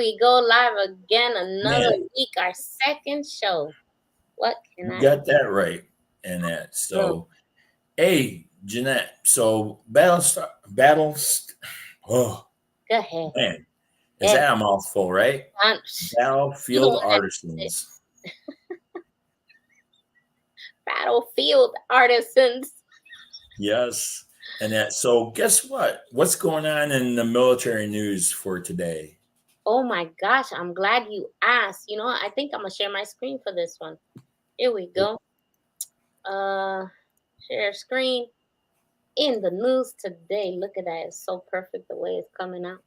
we go live again. Another Man, week, our second show. What can you I got that right. And that. do? So, hey, Jeanette. So, oh, Go ahead. man. Is Yeah, that a mouthful, right? I'm, you the Battlefield one that said it. Artisans. Battlefield Artisans. Yes. And that. So, guess what? What's going on in the military news for today? Oh my gosh, I'm glad you asked. You know what? I think I'm gonna share my screen for this one. Here we go. Uh, share screen. In the news today, look at that. It's so perfect the way it's coming out.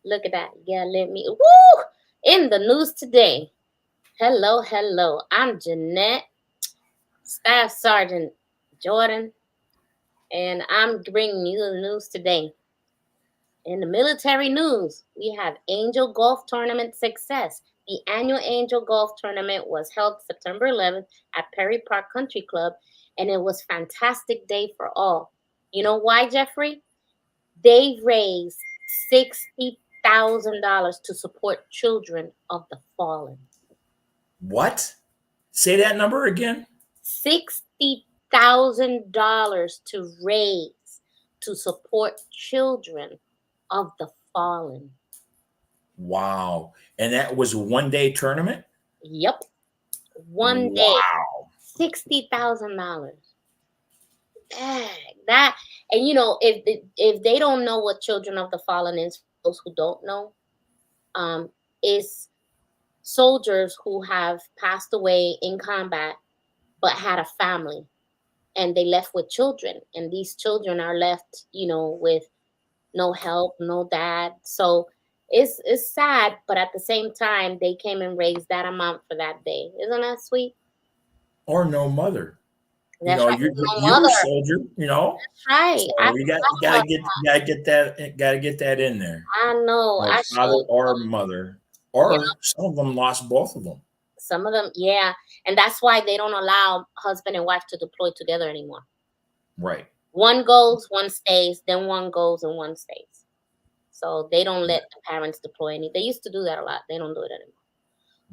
Look at that. Yeah, let me. Woo! In the news today. Hello, hello. I'm Jeannette, Staff Sergeant Jordan, and I'm bringing you the news today. In the military news, we have Angel Golf Tournament success. The annual Angel Golf Tournament was held September 11th at Perry Park Country Club, and it was fantastic day for all. You know why, Jeffrey? They raised $60,000 to support children of the fallen. What? Say that number again. $60,000 to raise to support children of the fallen. Wow. And that was a 1 day tournament? Yep. One day. Wow. $60,000. That, and if they don't know what children of the fallen is, for those who don't know, is soldiers who have passed away in combat but had a family, and they left with children, and these children are left with no help, no dad. So it's sad, but at the same time they came and raised that amount for that day. Isn't that sweet? Or no mother. That's right. No You're a mother. soldier, That's right. I So you forgot gotta about. get that in there. I know. Or I father showed. or mother. Yeah, Or some of them lost both of them. some of them. Yeah, and that's why they don't allow husband and wife to deploy together anymore. Right. One goes, one stays. Then one goes and one stays. So they don't let Right. the parents deploy any. They used to do that a lot. They don't do it anymore.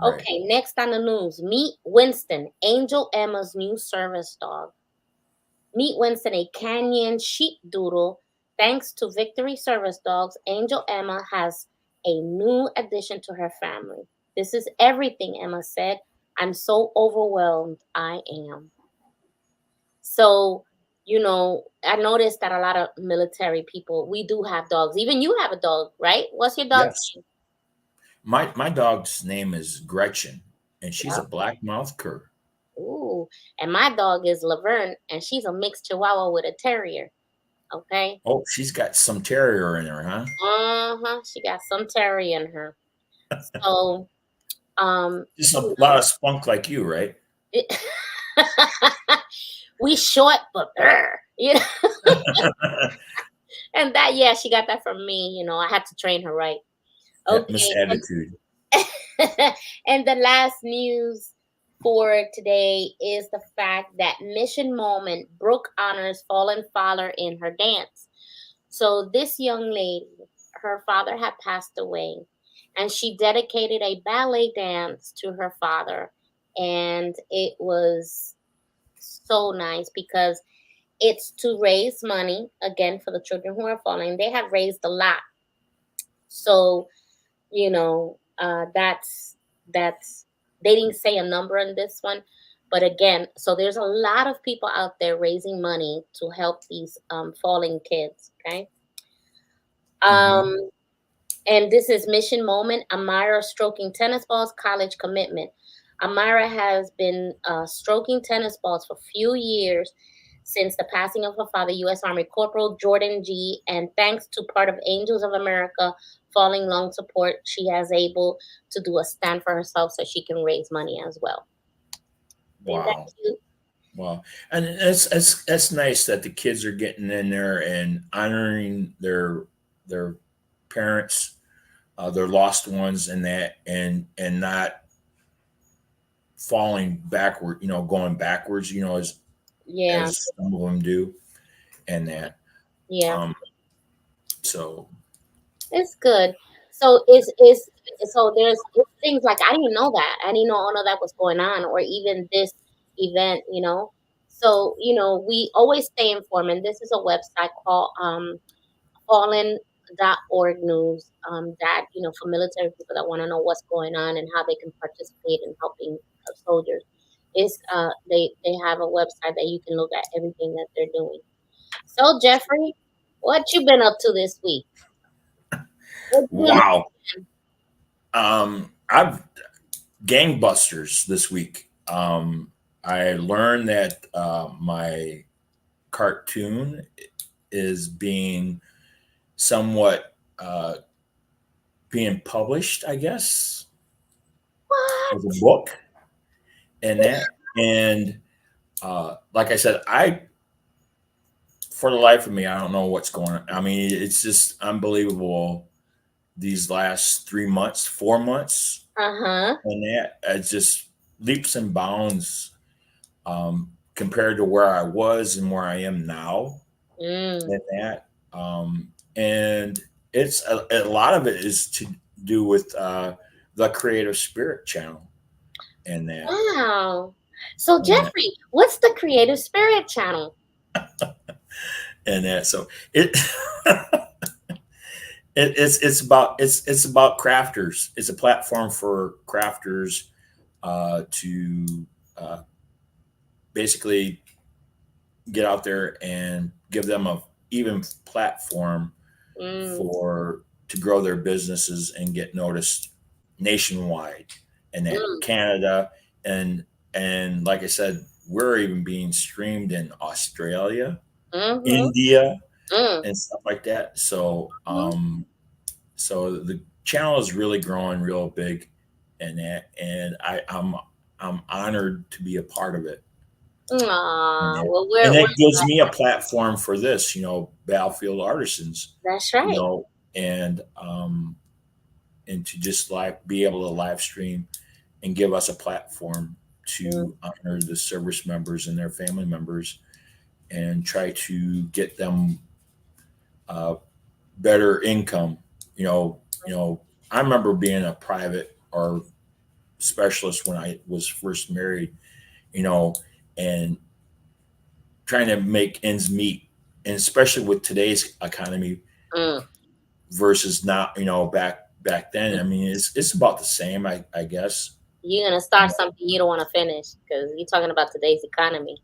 Right. Okay, next on the news, meet Winston, Angel Emma's new service dog. Meet Winston, a Canyon sheepdoodle. Thanks to Victory Service Dogs, Angel Emma has a new addition to her family. This is everything, Emma said. I'm so overwhelmed. I am. So, I noticed that a lot of military people, we do have dogs. Even you have a dog, right? What's your dog's Yes. name? My dog's name is Gretchen, and she's a Yep. black mouth cur. Ooh. And my dog is Laverne, and she's a mixed Chihuahua with a terrier. Okay. Oh, she's got some terrier in her, huh? She got some terrier in her. So, Just a you lot of spunk like you, right? it, we short, but and that, yeah, she got that from me. I had to train her right. That Miss Okay. Attitude. And the last news for today is the fact that Mission Moment Brooke honors fallen father in her dance. So this young lady, her father had passed away, and she dedicated a ballet dance to her father, and it was so nice because it's to raise money again for the children who are falling. They have raised a lot, so that's they didn't say a number on this one, but again, so there's a lot of people out there raising money to help these falling kids. Okay. Hmm. um and this is Mission Moment, Amira stroking tennis balls, college commitment. Amira has been stroking tennis balls for a few years since the passing of her father, U.S. Army Corporal Jordan G. And thanks to part of Angels of America falling loan support, she has able to do a stand for herself so she can raise money as well. Isn't that Wow. cute? Wow. And it's nice that the kids are getting in there and honoring their parents, their lost ones, and that and not falling backward, going backwards, Yeah, as some of them do, and that. yeah, Um, so it's good. So so there's it's things like I didn't know that. I didn't know all of that was going on, or even this event, you know. So, you know, we always stay informed, and this is a website called fallen.org news, that, you know, for military people that want to know what's going on and how they can participate in helping soldiers. Is they have a website that you can look at everything that they're doing. So, Jeffrey, what you been up to this week? What you doing? Wow. I've gangbusters this week. I learned that my cartoon is being somewhat being published, I guess, as a What? book and that. And like I said, I for the life of me, I don't know what's going on. I mean, it's just unbelievable. These last 3 months, 4 months, Uh-huh. and that it's just leaps and bounds compared to where I was and where I am now. Mm. And that, and it's a lot of it is to do with the Creative Spirit channel and that Wow. So, and that Jeffrey, what's the Creative Spirit channel? and that. So it. It's about crafters. It's a platform for crafters to uh, basically get out there and give them a even platform Mm. for to grow their businesses and get noticed nationwide and that Mm. Canada and like I said, we're even being streamed in Australia, Mm-hmm. India, Mm. and stuff like that. So Mhm. so the channel is really growing real big and that and I'm honored to be a part of it. And Aw, that, well, and we're that gives me a platform for this, Battlefield Artisans, that's you right. know, and and to just be able to live stream and give us a platform Mm. to honor the service members and their family members and try to get them uh, better income. I remember being a private or specialist when I was first married, you know, and trying to make ends meet, and especially with today's economy Mm. versus not, back then. I mean, it's about the same, I guess. You're gonna start something you don't want to finish because you're talking about today's economy.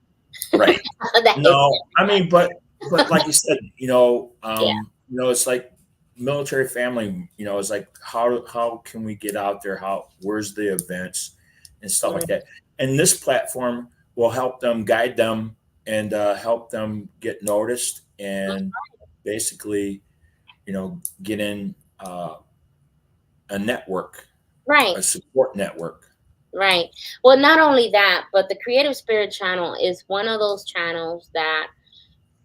Right. That is No, I mean, but like you said, yeah. it's like military family. It's like how can we get out there? Where's the events and stuff like Mm. that? And this platform will help them, guide them, and help them get noticed and basically, get in a network, Right. a support network. Right. Well, not only that, but the Creative Spirit channel is one of those channels that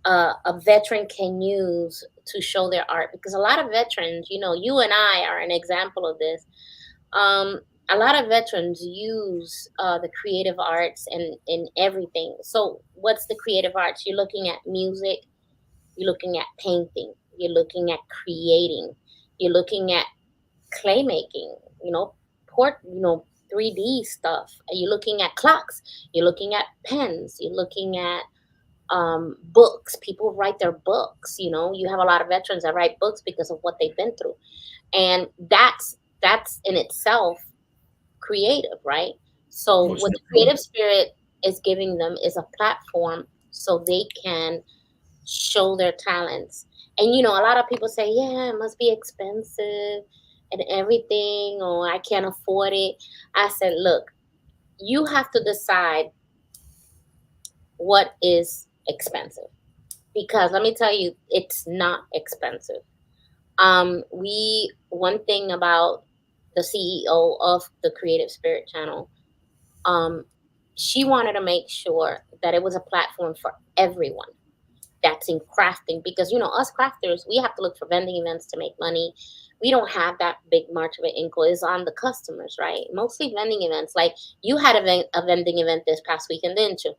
a veteran can use to show their art, because a lot of veterans, you know, you and I are an example of this. Um, a lot of veterans use the creative arts and in everything. So, what's the creative arts? You're looking at music, you're looking at painting, you're looking at creating, you're looking at clay making, you know, 3D stuff. You're looking at clocks, you're looking at pens, you're looking at books. People write their books. You know, you have a lot of veterans that write books because of what they've been through, and that's in itself creative, right? So Most what the definitely. Creative Spirit is giving them is a platform so they can show their talents. And you know, a lot of people say, yeah, it must be expensive and everything, or I can't afford it. I said, look, you have to decide what is expensive, because let me tell you, it's not expensive. We One thing about the CEO of the Creative Spirit channel, um, she wanted to make sure that it was a platform for everyone that's in crafting, because you know, us crafters, we have to look for vending events to make money. We don't have that big much of an income. It's on the customers, right? Mostly vending events. Like you had a vending event this past weekend, didn't you?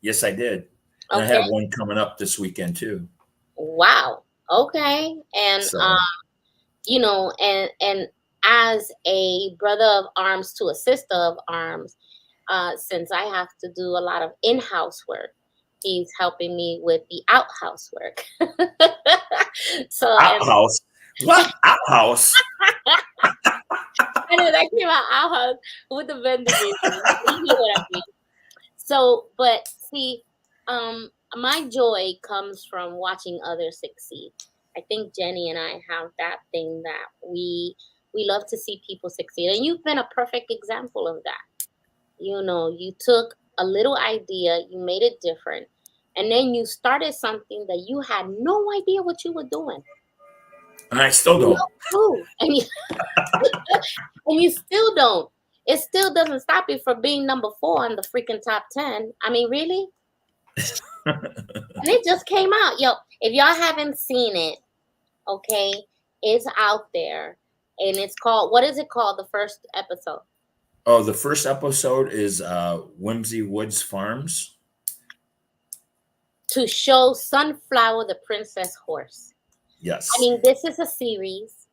Yes, I did, and I Okay. have one coming up this weekend too. Wow. Okay. And So you know, and as a brother of arms to a sister of arms, since I have to do a lot of in-house work, he's helping me with the outhouse work. So, and Outhouse. What outhouse? I know that came out outhouse with the vending machine. You know what I mean. So, but see, my joy comes from watching others succeed. I think Jenny and I have that thing that we love to see people succeed, and you've been a perfect example of that. You know, you took a little idea, you made it different, and then you started something that you had no idea what you were doing. And I still No don't. clue. And you still don't. It still doesn't stop you from being number 4 on the freaking top 10. I mean, really? And it just came out. Yo, if y'all haven't seen it, okay, it's out there. And it's called, what is it called? The first episode. Oh, the first episode is Whimsy Woods Farms. To show Sunflower the Princess Horse. I Yes. mean, this is a series.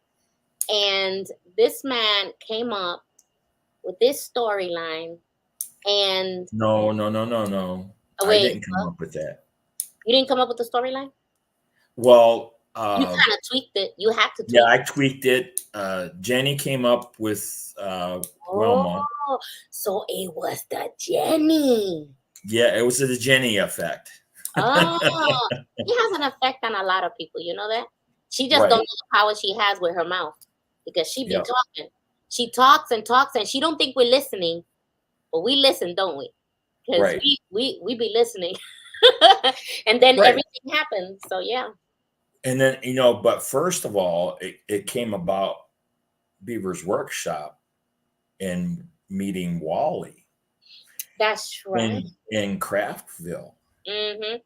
And this man came up with this storyline. And No, no, no, no, no. I wait, didn't come up with that. you didn't come up with the storyline? Well, You kind of tweaked it. You had to yeah, tweak I it. tweaked it. Jenny came up with Wilma. Oh, so it was the Jenny. Yeah, it was the Jenny effect. Oh, she has an effect on a lot of people. You know that? She just don't know Right. the power she has with her mouth because she be Yep. talking. She talks and talks, and she don't think we're listening, but we listen, don't we? Because Right. we be listening, and then Right. everything happens. So yeah, And then, but first of all, it came about Beaver's workshop and meeting Wally that's right. in Craftville, Mm-hmm.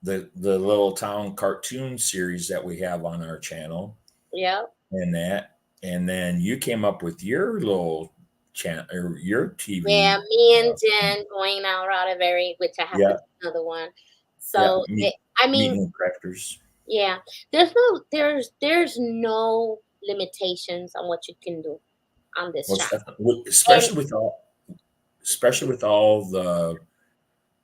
the little town cartoon series that we have on our channel, Yep. and that. And then you came up with your little channel or your Yeah, TV. me and Jen going out Roddenberry, which I have to Yeah, do another one. yeah, So I mean, meeting crafters. yeah, there's no limitations on what you can do on this Most channel. definitely, And especially with all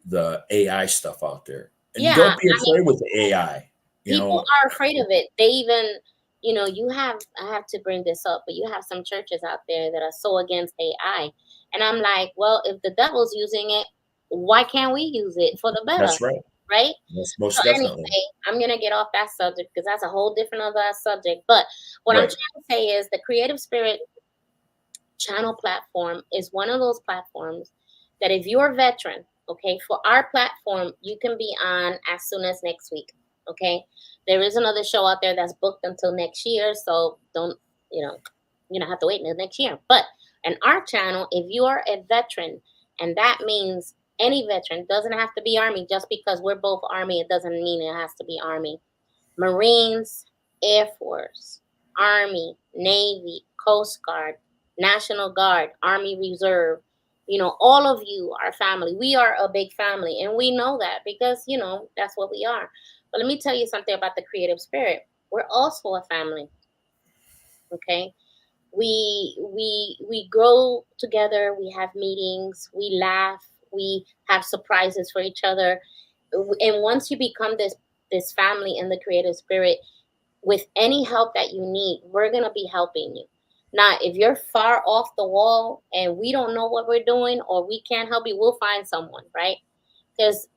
the AI stuff out there. And yeah, don't be afraid with the AI. You people know, are afraid of it. They even, you have, I have to bring this up, but you have some churches out there that are so against AI. And I'm like, well, if the devil's using it, why can't we use it for the better? that's right. Right? That's So most definitely anyway, I'm gonna get off that subject because that's a whole different other subject. But what I'm right. trying to say is the Creative Spirit channel platform is one of those platforms that if you're a veteran, okay, for our platform, you can be on as soon as next week. Okay. There is another show out there that's booked until next year. So don't, you know, have to wait until next year. But in our channel, if you are a veteran, and that means any veteran, doesn't have to be Army, just because we're both Army, it doesn't mean it has to be Army. Marines, Air Force, Army, Navy, Coast Guard, National Guard, Army Reserve, all of you are family. We are a big family, and we know that because, that's what we are. But let me tell you something about the Creative Spirit. We're also a family, okay? We grow together, we have meetings, we laugh, we have surprises for each other. And once you become this family in the Creative Spirit, with any help that you need, we're going to be helping you. Now, if you're far off the wall and we don't know what we're doing or we can't help you, we'll find someone, right? Because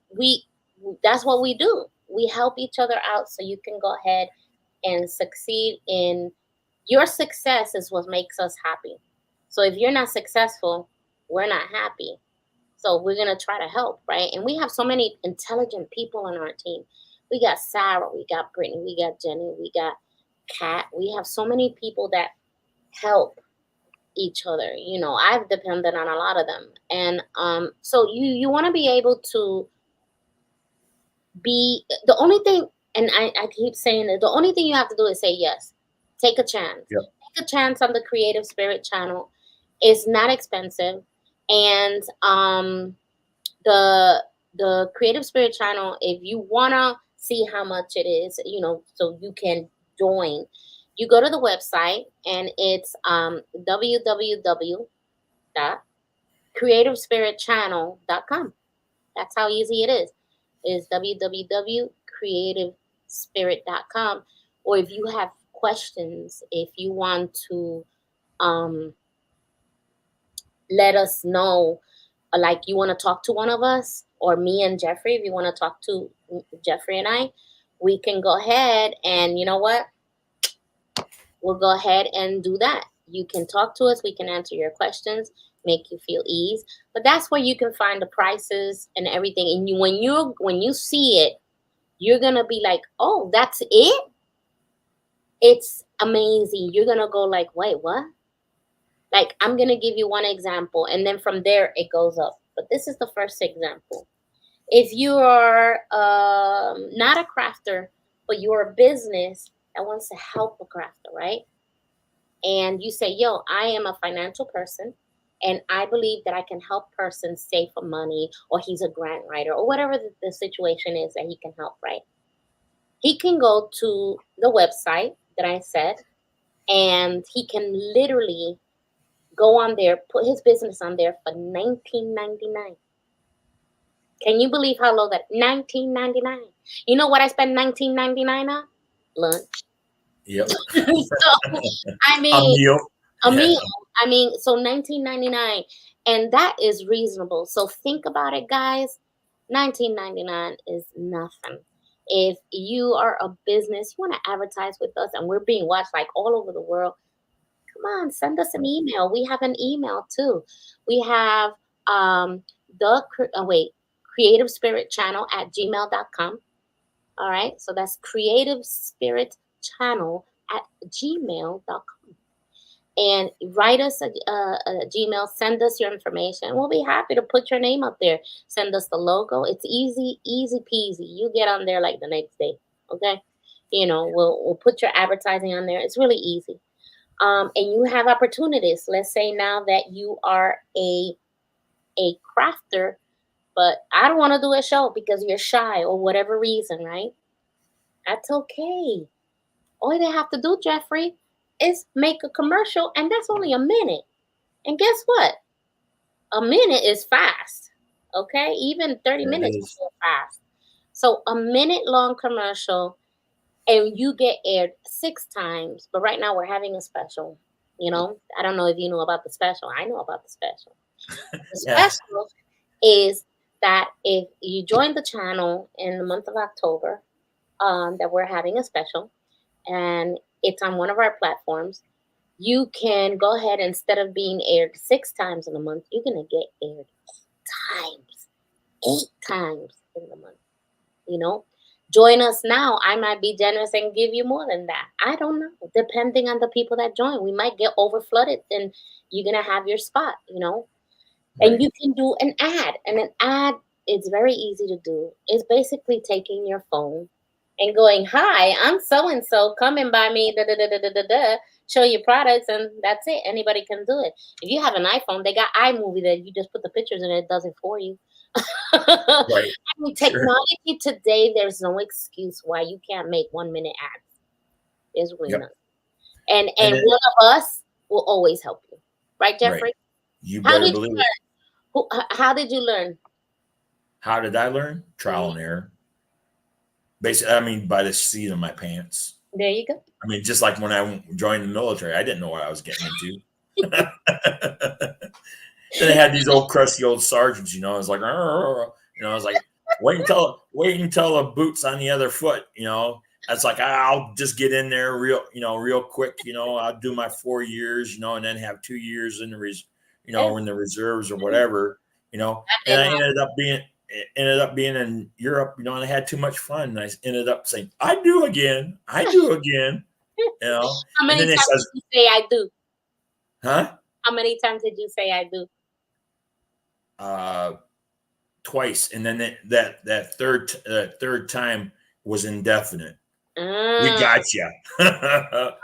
that's what we do. We help each other out so you can go ahead and succeed in your success is what makes us happy. So if you're not successful, we're not happy. So we're going to try to help, right? And we have so many intelligent people on our team. We got Sarah, we got Brittany, we got Jenny, we got Kat. We have so many people that help each other. I've depended on a lot of them. And so you want to be able to be the only thing, and I keep saying that the only thing you have to do is say yes. Take a chance. Yep. Take a chance on the Creative Spirit channel. It's not expensive. And the Creative Spirit channel, if you wanna see how much it is, so you can join, You go to the website, and it's www.creativespiritchannel.com. That's how easy it is. Is www.creativespirit.com. Or if you have questions, if you want to um, let us know, like you want to talk to one of us, or me and Jeffrey, if you want to talk to Jeffrey and I, we can go ahead and, you know what? We'll go ahead and do that. You can talk to us. We can answer your questions, make you feel ease. But that's where you can find the prices and everything. And when you see it, you're gonna be like, "Oh, that's it." It's amazing. You're gonna go like, "Wait, what?" Like, I'm gonna give you one example, and then from there it goes up. But this is the first example. If you are not a crafter, but you're a business that wants to help a crafter, right? And you say, yo, I am a financial person, and I believe that I can help persons save for money, or he's a grant writer, or whatever the situation is that he can help, right? He can go to the website that I said, and he can literally go on there, put his business on there for 19.99. Can you believe how low that 19.99? You know what I spent 19.99 on? Lunch. Yep. So I A mean, meal. a Yeah. meal. I mean, so 19.99, and that is reasonable. So think about it, guys. 19.99 is nothing. If you are a business, you want to advertise with us, and we're being watched like all over the world, come on, send us an email. We have an email too. We have um creative spirit channel at gmail.com. All right. So that's creative spirit channel at gmail.com. And write us a Gmail, send us your information. We'll be happy to put your name up there. Send us the logo. It's easy, easy peasy. You get on there like the next day. Okay. We'll put your advertising on there. It's really easy. And you have opportunities. Let's say now that you are a crafter, but I don't want to do a show because you're shy or whatever reason, right? That's okay. All they have to do, Jeffrey, is make a commercial, and that's only a minute. And guess what? A minute is fast. Okay? Even 30 It minutes is. is fast. So a minute long commercial, and you get aired 6 times. But right now we're having a special. I don't know if you know about the special. I know about the special. The Yeah. special is that if you join the channel in the month of October, that we're having a special, and it's on one of our platforms, you can go ahead, instead of being aired 6 times in a month, you're gonna get aired times, 8 times in the month. You know, join us now. I might be generous and give you more than that. I don't know, depending on the people that join. We might get over flooded, and you're gonna have your spot. And Right. you can do an ad, and an ad is very easy to do. It's basically taking your phone and going, "Hi, I'm so and so. Come and buy me da da da da da da da." Show your products, and that's it. Anybody can do it. If you have an iPhone, they got iMovie that you just put the pictures in, it does it for you. I Right. mean, Sure. technology today, there's no excuse why you can't make 1 minute ads. There's really Yep. none. And And and it, one of us will always help you, right, right. Jeffrey? You How better did you believe it. learn? How did you learn? How did I learn? Trial Mhm. and error. Basically, I mean, by the seat of my pants. There you go. I mean, just like when I joined the military, I didn't know what I was getting into. Then they had these old crusty old sergeants, I was like, "Arr." I was like, wait until the boot's on the other foot, It's like I'll just get in there real quick, I'll do my 4 years, and then have 2 years in the Yeah, in the reserves or whatever, that and didn't I happen. ended up being in Europe, and I had too much fun, and I ended up saying, I do again, How and many then they times says, did you say I do? huh? How many times did you say I do? Uh, Twice, and then that third time was indefinite. We Mm. got you. And Oh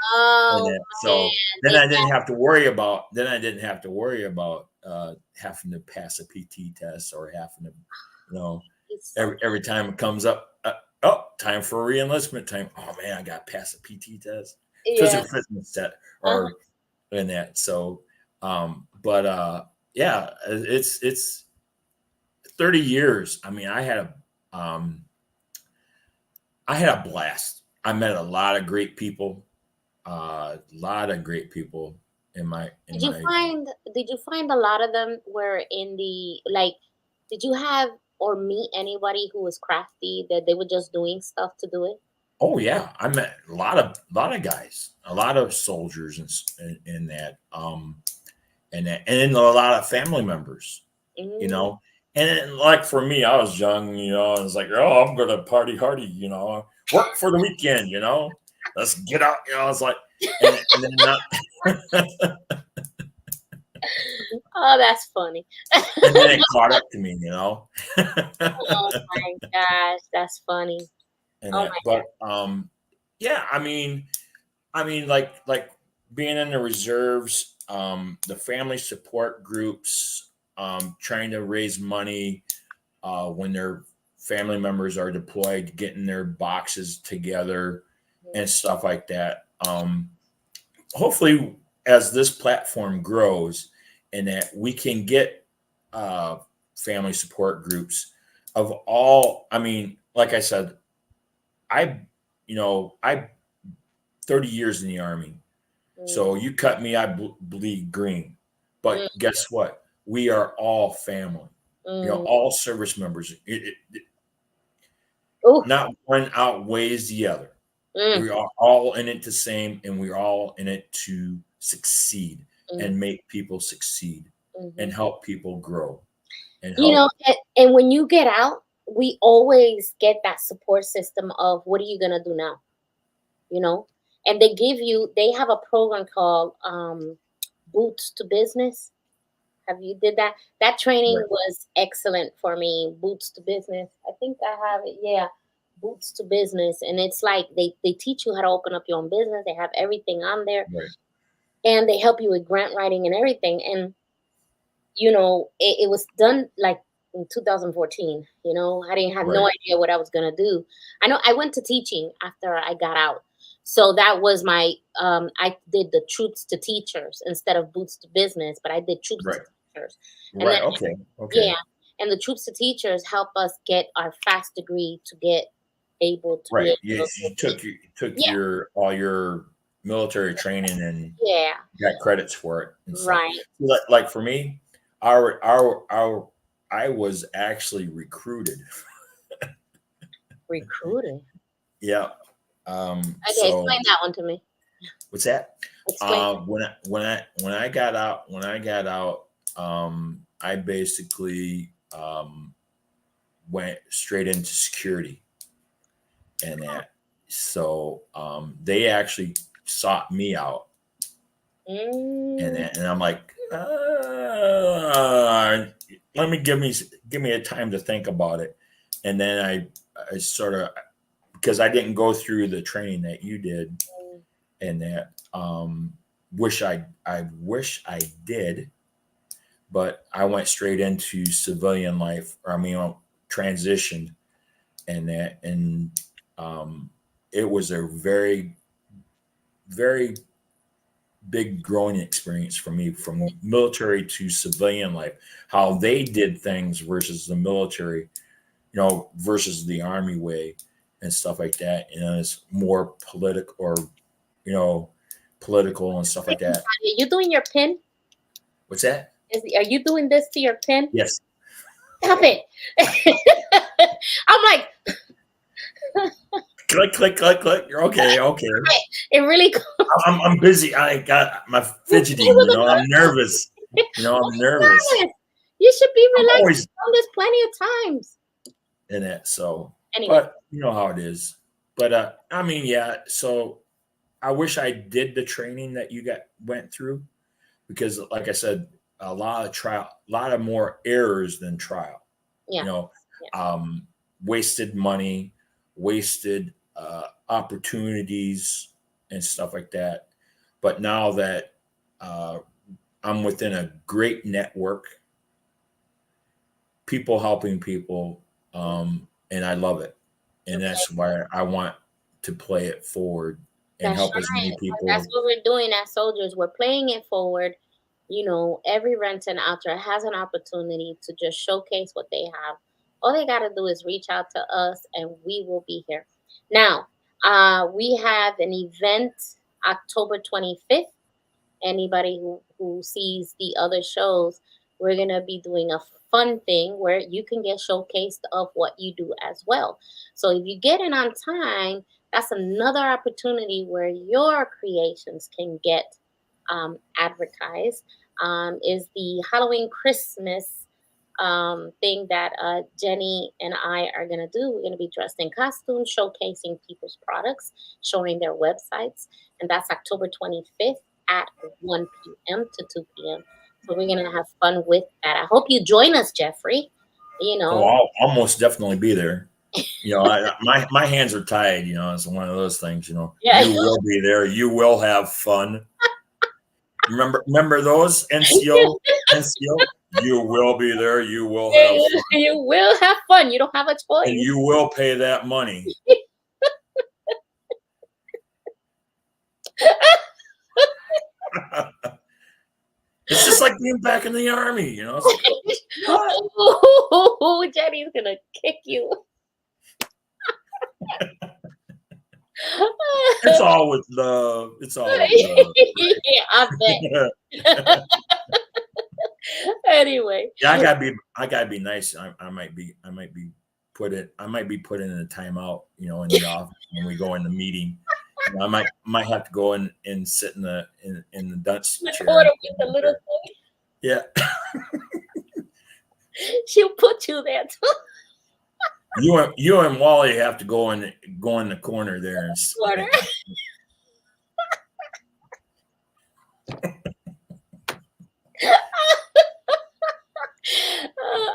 then, so man, then they I didn't got have to worry about having to pass a PT test or having to, you so every time it comes up. Oh, time for reenlistment time. Oh man, I got to pass a PT test. Yeah. physical fitness that Uh-huh. are in that. So, but yeah, it's 30 years. I mean, um, I had a blast. I met a lot of great people, a lot of great people in Did you my. find did you find a lot of them were in the like did you have or meet anybody who was crafty that they were just doing stuff to do it? Oh yeah, I met a lot of guys, a lot of soldiers, in that, and then a lot of family members, you Mm. know. And then, like for me, I was young, I was like, oh, I'm gonna party hardy, work for the weekend, let's get out, It's like, and then not, Oh, that's funny. and then it caught up to me, Oh my gosh, that's funny. and Oh that, my but yeah, I mean, like being in the reserves, the family support groups, trying to raise money when their family members are deployed, getting their boxes together God. and stuff like that. Hopefully, as this platform grows, and that we can get uh, family support groups of all. I mean, like I said, I, I 30 years in the army. Mm, So you cut me, I bleed green. mm, But guess what? We are all family. mm. All service members. Oof. Not one outweighs the other. Mm, We are all in it the same, and we're all in it to succeed mm, and make people succeed mhm. and help people grow and You know, help. and when you get out, we always get that support system of what are you gonna do now? You know? And they have a program called Boots to Business. Have you did that? That training Right. was excellent for me. Boots to Business. I think I have it. Yeah. Boots to Business. And it's like they teach you how to open up your own business. They have everything on there Right. and they help you with grant writing and everything. And it was done like in 2014. I didn't have no Right. idea what I was gonna do. I know I went to teaching after I got out, so that was my. I did the troops to teachers instead of boots to business, but I did troops to Right. teachers, and then Right. Okay. Okay. yeah, and the troops to teachers help us get our fast degree to get able to be Right. able Yes, to be. you took Yeah, your all your military training and yeah, got credits for it and stuff. right. Like for me, our I was actually recruited. Recruiting. Yeah. Okay, So explain that one to me. what's that? Explain. When I got out, I basically went straight into security and that. So they actually sought me out and Mm, that, and I'm like, let me give me a time to think about it, and then I sort of, because I didn't go through the training that you did, and that I wish I did, but I went straight into civilian life, or I mean, transitioned, and that, and um, it was a very, very big growing experience for me from military to civilian life, how they did things versus the military, versus the army way and stuff like that. It's more political, or you know, political and stuff like that. Are you doing your pin? What's that? Are you doing this to your pin? Yes. Stop it. I'm like, Click, click, click, click. You're okay. Okay. it really I'm busy. I got my you play fidgeting. with a I'm nerve. nervous. Why I'm are you nervous nervous? You should be I'm relaxed. always You've done this plenty of times. in it. So, Anyway, but you know how it is. But I mean, yeah. So I wish I did the training that you went through, because, like I said, a lot of more errors than trial. You yeah, know, yeah. um, wasted money, wasted opportunities, and stuff like that. But now that uh, I'm within a great network, people helping people, and I love it, and Okay. that's why I want to play it forward and That's help as right. many And that's people. what we're doing as soldiers. We're playing it forward. Every renter and outer has an opportunity to just showcase what they have. All they got to do is reach out to us and we will be here. Now, we have an event October 25th. Anybody who sees the other shows, we're going to be doing a fun thing where you can get showcased of what you do as well. So if you get in on time, that's another opportunity where your creations can get advertised. Is the Halloween Christmas thing that Jenny and I are going to do. We're going to be dressed in costumes, showcasing people's products, showing their websites. And that's October 25th at 1 p.m. to 2 p.m. So we're going to have fun with that. I hope you join us, Jeffrey. You Oh, know, I'll most definitely be there. My hands are tied. It's one of those things. yeah. You will be there. You will have fun. Remember those NCO. You will be there. You will have fun, You will have fun. You don't have a and choice. you will pay that money. It's just like being back in the army. It's like, what? Oh, Jenny's going to kick you. It's all with love. It's all with love. Yeah, I bet. Anyway, Yeah, I gotta be nice. I might be put in a timeout, in the office when we go in the meeting. I might have to go in and sit in the dunce the chair. quarter with the little thing, Yeah. she'll put you there too. You and Wally have to go in the corner there and Quarter.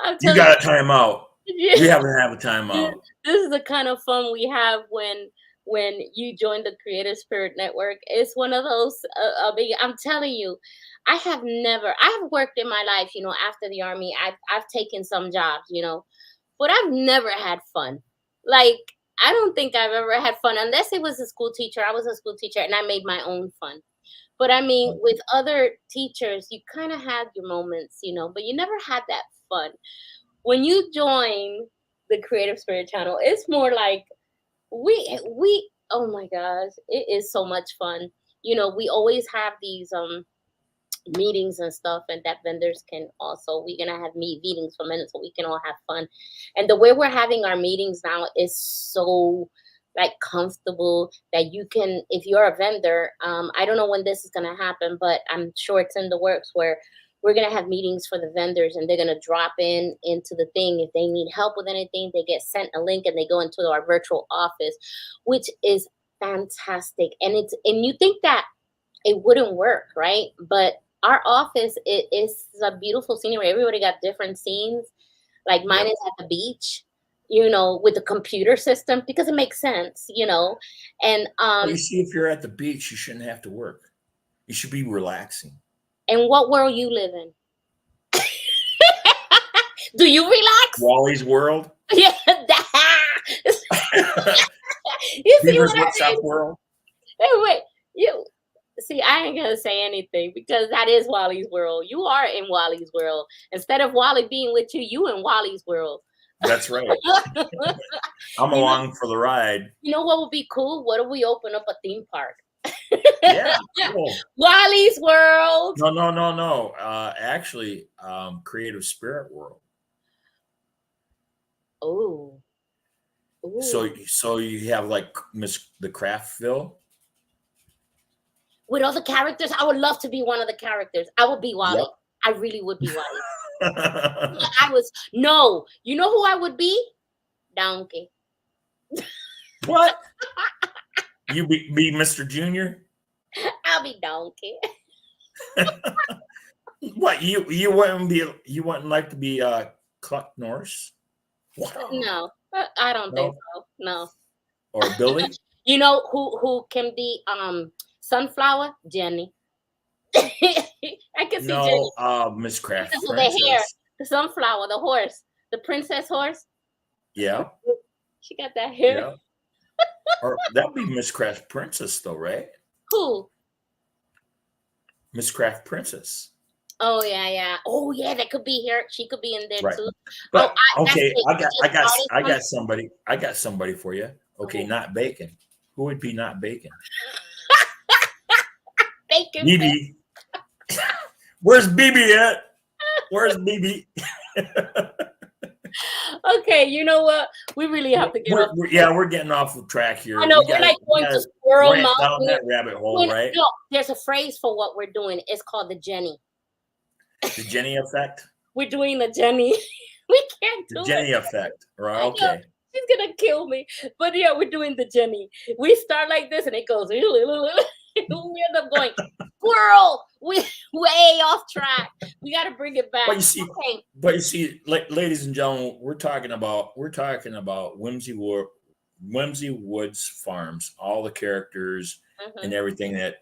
I'm you telling got a timeout. you. We haven't have a timeout. This is the kind of fun we have when you join the Creative Spirit Network. It's one of those. I'm telling you, I have worked in my life. After the army, I've taken some jobs. But I've never had fun. Like, I don't think I've ever had fun unless it was a school teacher. I was a school teacher and I made my own fun. But I mean, with other teachers, you kind of had your moments, but you never had that fun. When you join the Creative Spirit channel, it's more like we oh my gosh, it is so much fun. We always have these meetings and stuff, and that vendors can also, we're gonna have meetings for minutes so we can all have fun. And the way we're having our meetings now is so like comfortable that you can, if you're a vendor, I don't know when this is gonna happen, but I'm sure it's in the works where we're gonna have meetings for the vendors and they're gonna drop into the thing. If they need help with anything, they get sent a link and they go into our virtual office, which is fantastic. And you think that it wouldn't work, right? But our office, it is a beautiful scenery. Everybody got different scenes. Like mine Yep. is at the beach, with the computer system because it makes sense, And Well, you see, if you're at the beach, you shouldn't have to work. You should be relaxing. and what world you live in? Do you relax? Wally's World. Yeah. You see Beaver's what I Workshop mean? World. Hey, wait, you see, I ain't gonna say anything because that is Wally's world. You are in Wally's world. Instead of Wally being with you, you in Wally's world. That's right. I'm You know, along for the ride. you know what would be cool? What if we open up a theme park? Yeah, cool. Wally's world. No. Actually, Creative Spirit World. Oh. So you have like Miss the Craftville. With all the characters, I would love to be one of the characters. I would be Wally. Yep. I really would be Wally. No. You know who I would be? Donkey. What? You be Mr. Junior? I'll be Donkey. What you wouldn't like to be Cluck Norris? No, I don't think so. No. Or Billy? You know who can be Sunflower? Jenny. I can see Jenny. No, Miss Craft Because of the hair, Princess. the sunflower, the horse, the princess horse. Yeah. She got that hair. Yeah. Or that'd be Miss Craft Princess, though, right? Who? Miss Craft Princess. Oh yeah, yeah. Oh yeah, that could be here. She could be in there Right. too. Oh, But that's okay, it. Just I artists. got somebody. I got somebody for you. Okay, Who? not bacon. Who would be not bacon? Bacon. BB. Where's BB at? Where's BB? Okay, you know what? We really have to get off. We're getting off the track here. I know We we're got like going to to Squirrel rant down Mountain. that rabbit hole, right? No, there's a phrase for what we're doing. It's called the Jenny. The Jenny effect. We're doing the Jenny. We can't do The Jenny it. effect. Right. I know. Okay. She's gonna kill me. But yeah, we're doing the Jenny. We start like this and it goes. We end up going, squirrel. We way off track. We got to bring it back. But you see, ladies and gentlemen, we're talking about Whimsy Woods Farms, all the characters and everything that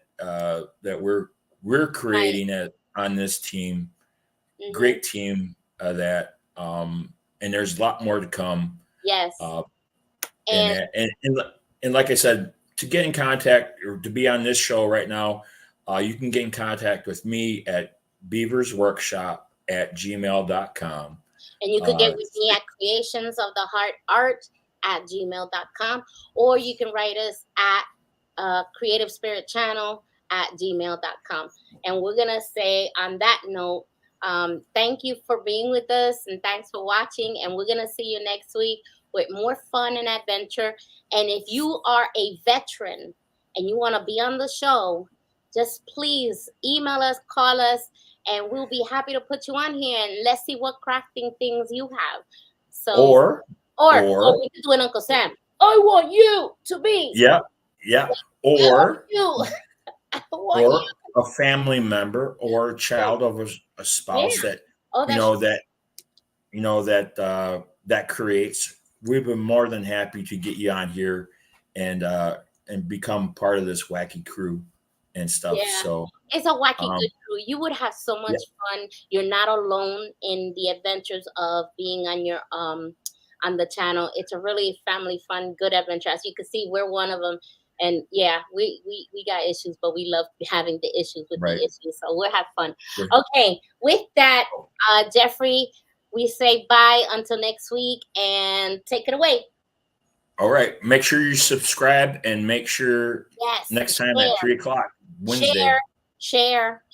we're creating on this team. Great team and there's a lot more to come. Yes. And like I said, to get in contact or to be on this show right now, you can get in contact with me at beaversworkshop@gmail.com. And you could get with me at creationsoftheheartart@gmail.com, or you can write us at creativespiritchannel@gmail.com. And we're going to say on that note, thank you for being with us and thanks for watching. And we're going to see you next week with more fun and adventure. And if you are a veteran and you want to be on the show, just please email us, call us, and we'll be happy to put you on here and let's see what crafting things you have. So or we could do an Uncle Sam. I want you to be. Yeah. Or you. or a family member or a child of a spouse that creates. We've been more than happy to get you on here and become part of this wacky crew and stuff. Yeah. So it's a wacky good crew. You would have so much fun. You're not alone in the adventures of being on your on the channel. It's a really family fun, good adventure. As you can see, we're one of them. And yeah, we got issues, but we love having the issues with the issues. So we'll have fun. Sure. Okay, with that, Jeffrey, we say bye until next week and take it away. All right. Make sure you subscribe and make sure next time at 3:00 Wednesday. Share.